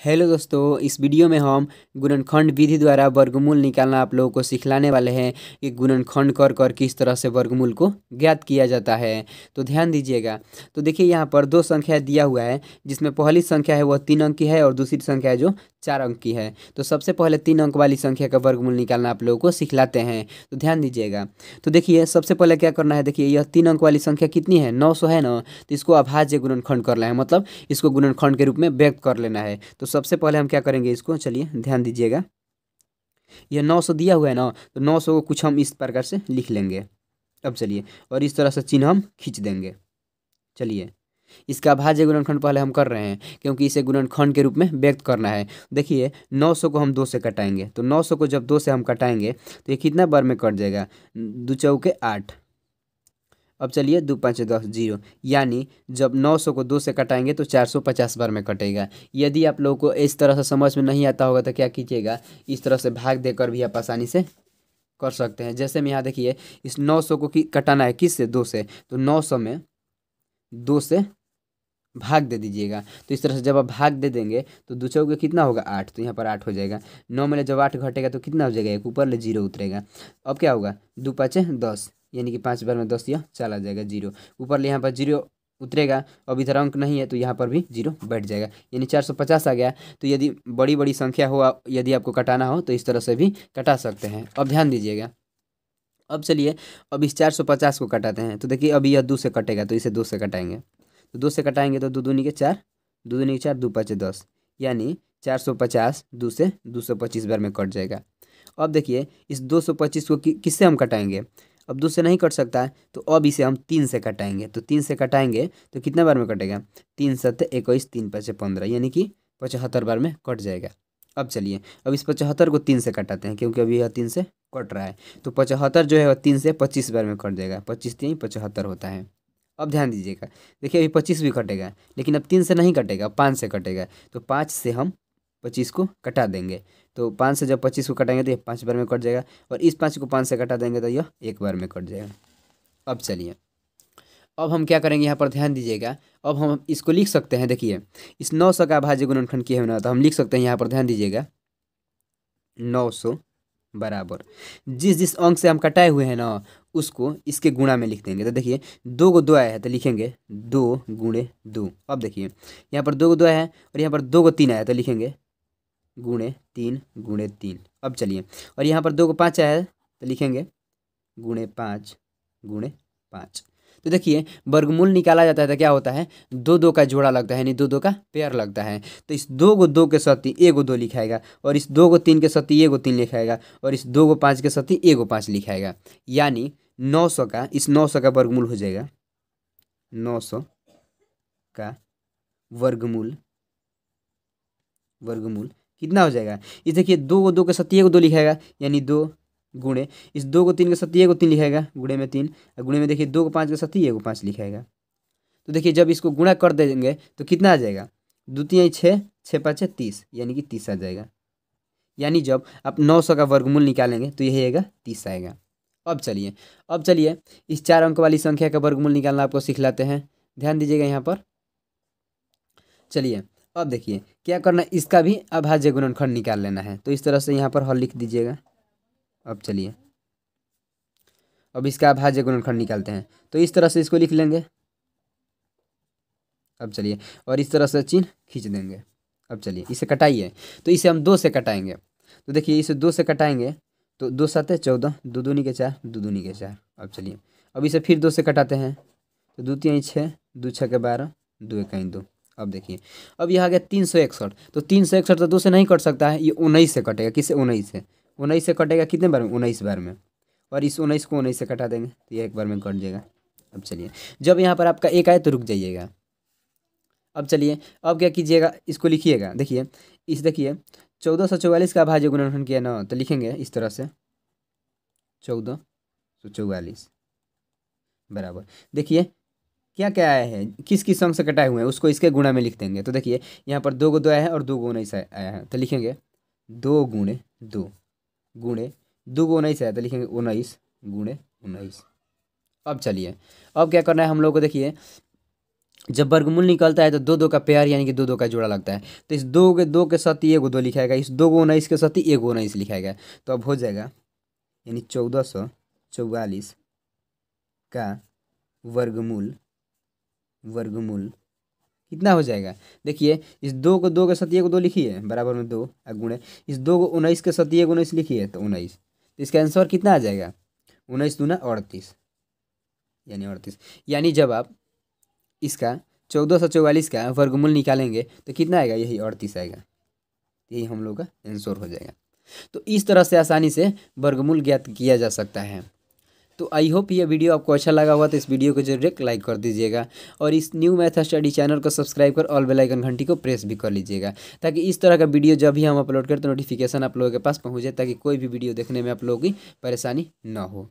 Hello दोस्तों, इस video में हम गुणनखंड विधि द्वारा वर्गमूल निकालना आप लोगों को सिखलाने वाले हैं कि गुणनखंड कर कर किस तरह से वर्गमूल को ज्ञात किया जाता है। तो ध्यान दीजिएगा। तो देखिए यहाँ पर दो संख्या दिया हुआ है, जिसमें पहली संख्या है वह 3 अंक की है और दूसरी संख्या है जो 4 अंक की है। तो सबसे पहले 3 अंक वाली संख्या का वर्गमूल निकालना आप लोगों को सिखलाते हैं। तो ध्यान दीजिएगा। तो देखिए सबसे पहले क्या करना है, देखिए यह 3 अंक वाली संख्या कितनी है, 900 है ना। तो इसको अभाज्य गुणनखंड करना है, मतलब इसको गुणनखंड के रूप में व्यक्त कर लेना है। तो सबसे पहले हम क्या करेंगे, इसको चलिए ध्यान दीजिएगा। यह 900 दिया हुआ है ना, तो 900 को कुछ हम इस प्रकार से लिख लेंगे। अब चलिए, और इस तरह से चिन्ह हम खींच देंगे। चलिए, इसका अभाज्य गुणनखंड पहले हम कर रहे हैं, क्योंकि इसे गुणनखंड के रूप में व्यक्त करना है। देखिए 900 को हम 2 से कटाएंगे, तो 900 को जब 2 से हम कटाएंगे तो ये कितना बार में कट जाएगा, 2 चौके 8। अब चलिए 2 5 10 0, यानी जब 900 को 2 से कटाएंगे तो 450 बार में कटेगा। यदि आप लोगों को इस तरह से समझ में नहीं आता होगा तो क्या कीजिएगा, इस तरह से भाग देकर भी आप आसानी से कर सकते हैं। जैसे में यहाँ देखिए, इस 900 को कटाना है किस से, 2 से, तो 900 में 2 से भाग दे दीजिएगा। तो इस तरह से जब आप भाग दे देंगे तो 2 चौके कितना होगा 8, तो यहाँ पर 8 हो जाएगा। 9 में जब 8 घटेगा तो कितना हो जाएगा, एक ऊपर ले 0 उतरेगा। अब क्या होगा, 2 5 10, यानी कि 5 बार में 10 यह चला जाएगा 0, ऊपर ले यहाँ पर 0 उतरेगा। अब इधर अंक नहीं है तो यहाँ पर भी 0 बैठ जाएगा, यानी 450 आ गया। तो यदि बड़ी बड़ी संख्या हो, यदि आपको कटाना हो तो इस तरह से भी कटा सकते हैं। अब ध्यान दीजिएगा। अब चलिए, अब इस 450 को कटाते हैं। तो देखिए अभी यह 2 से कटेगा, तो इसे 2 से कटाएंगे। तो 2 से कटाएंगे तो 2 दूनी के 4, 2 दूनी के 4, 2 5 10, यानी 450 2 से 225 बार में कट जाएगा। अब देखिए इस 225 को किससे हम कटाएंगे, अब 2 से नहीं कट सकता है, तो अब इसे हम 3 से कटाएंगे। तो 3 से कटाएंगे तो कितने बार में कटेगा, 3 7 21, 3 5 15, यानी कि 75 बार में कट जाएगा। अब चलिए, अब इस 75 को 3 से कटाते हैं, क्योंकि अभी यह 3 से कट रहा है। तो 75 जो है वह 3 से 25 बार में कट जाएगा, 25 3 75 होता है। अब ध्यान दीजिएगा, देखिए अभी 25 भी कटेगा, लेकिन अब 3 से नहीं कटेगा, 5 से कटेगा। तो 5 से हम 25 को कटा देंगे। तो 5 से जब 25 को कटाएंगे तो ये 5 बार में कट जाएगा, और इस 5 को 5 से कटा देंगे तो यह 1 बार में कट जाएगा। अब चलिए, अब हम क्या करेंगे, यहाँ पर ध्यान दीजिएगा। अब हम इसको लिख सकते हैं। देखिए इस 900 का अभाज्य गुणनखंड किया है ना, तो हम लिख सकते हैं, यहाँ पर ध्यान दीजिएगा, 900 बराबर जिस जिस अंक से हम कटाए हुए हैं ना, उसको इसके गुणा में लिख देंगे। तो देखिए 2 को 2 आया है तो लिखेंगे 2 गुणे 2। अब देखिए यहाँ पर 2 को 2 आया है, और यहाँ पर 2 को 3 आया तो लिखेंगे गुणे 3 गुणे 3। अब चलिए, और यहाँ पर 2 को 5 आया है तो लिखेंगे गुणे 5 गुणे 5। तो देखिए वर्गमूल निकाला जाता है तो क्या होता है, 2 2 का जोड़ा लगता है, यानी 2 2 का पेयर लगता है। तो इस 2 को 2 के साथ 1 को 2 लिखाएगा, और इस 2 को 3 के साथ 1 को 3 लिखाएगा, और इस 2 को 5 के साथ 1 को 5 लिखाएगा। यानी 900 का, इस 900 का वर्गमूल हो जाएगा, 900 का वर्गमूल, वर्गमूल कितना हो जाएगा, इस देखिए 2 को 2 के साथ 1 को 2 लिखाएगा, यानी 2 गुणे इस 2 को 3 के साथ 1 को 3 लिखाएगा, गुणे में 3, और गुणे में देखिए 2 को 5 के साथ 1 को 5 लिखाएगा। तो देखिए जब इसको गुणा कर देंगे तो कितना आ जाएगा, 2 3 6, 6 5 30, यानी कि 30 आ जाएगा। यानी जब आप 900 का वर्गमूल निकालेंगे तो यही आएगा 30 आएगा। अब चलिए इस 4 अंक वाली संख्या का वर्गमूल निकालना आपको सिखलाते हैं। ध्यान दीजिएगा यहाँ पर। चलिए अब देखिए क्या करना है, इसका भी अभाज्य गुणनखंड निकाल लेना है। तो इस तरह से यहाँ पर हल लिख दीजिएगा। अब चलिए, अब इसका अभाज्य गुणनखंड निकालते हैं, तो इस तरह से इसको लिख लेंगे। अब चलिए, और इस तरह से चिन्ह खींच देंगे। अब चलिए इसे कटाइए, तो इसे हम 2 से कटाएंगे। तो देखिए इसे 2 से कटाएंगे तो 2 7 14, 2 दूनी के 4, 2 दूनी के 4। अब चलिए, अब इसे फिर 2 से कटाते हैं, तो 2 3 6, 2 6 के 12, 2 1 2। अब देखिए, अब यह आ गया 361। तो 361 तो 2 से नहीं कट सकता है, ये 19 से कटेगा। किससे, 19 से। 19 से कटेगा कितने बार में, 19 बार में, और इस 19 को 19 से कटा देंगे तो ये 1 बार में कट जाएगा। अब चलिए, जब यहाँ पर आपका 1 आए तो रुक जाइएगा। अब चलिए, अब क्या कीजिएगा, इसको लिखिएगा। देखिए इस देखिए 1444 का अभाज्य गुणनखंड किया ना, तो लिखेंगे इस तरह से 1444 बराबर, देखिए क्या क्या आया है, किस किस अंक से कटाए हुए हैं उसको इसके गुणा में लिख देंगे। तो देखिए यहाँ पर 2 को 2 आया है और 2 को 19 आया है, तो लिखेंगे 2 गुणे 2 गुणे 2 को 19 आया तो लिखेंगे 19 गुणे 19। अब चलिए, अब क्या करना है हम लोग को, देखिए जब वर्गमूल निकलता है तो दो दो का पेयर यानी कि दो दो का जोड़ा लगता है। तो इस दो के साथ ही एगो दो लिखाएगा, इस 2 को 19 के साथ ही एगो 19 लिखाएगा। तो अब हो जाएगा यानी 1444 का वर्गमूल वर्गमूल कितना हो जाएगा। देखिए इस 2 के साथ एगो दो लिखिए बराबर में 2 गुणे इस 2 को 19 के साथ एगो 19 लिखिए तो 19। तो इसका आंसर कितना आ जाएगा 19 दूना 38 यानी 38। यानी जब आप इसका 1444 का वर्गमूल निकालेंगे तो कितना आएगा, यही 38 आएगा। यही हम लोग का आंसर हो जाएगा। तो इस तरह से आसानी से वर्गमूल ज्ञात किया जा सकता है। तो आई होप ये वीडियो आपको अच्छा लगा हुआ तो इस वीडियो को जरूर एक लाइक कर दीजिएगा और इस न्यू मैथ स्टडी चैनल को सब्सक्राइब कर ऑल बेल आइकन घंटी को प्रेस भी कर लीजिएगा, ताकि इस तरह का वीडियो जब भी हम अपलोड करें तो नोटिफिकेशन आप लोगों के पास पहुँचे, ताकि कोई भी वीडियो देखने में आप लोगों की परेशानी ना हो।